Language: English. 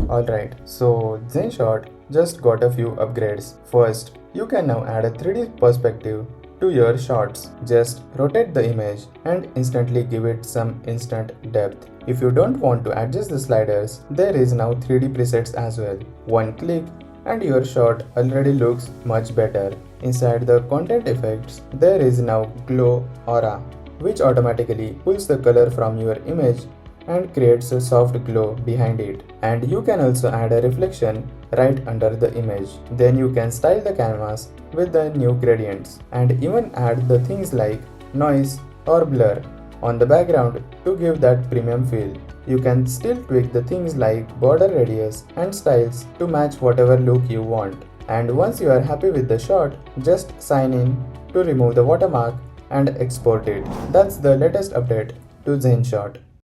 Alright, so Zenshot just got a few upgrades. First, you can now add a 3D perspective to your shots. Just rotate the image and instantly give it some instant depth. If you don't want to adjust the sliders, there is now 3D presets as well. One click and your shot already looks much better. Inside the content effects, there is now glow aura, which automatically pulls the color from your image and creates a soft glow behind it. And you can also add a reflection right under the image. Then you can style the canvas with the new gradients and even add the things like noise or blur on the background to give that premium feel. You can still tweak the things like border radius and styles to match whatever look you want. And once you are happy with the shot, just sign in to remove the watermark and export it. That's the latest update to Zenshot.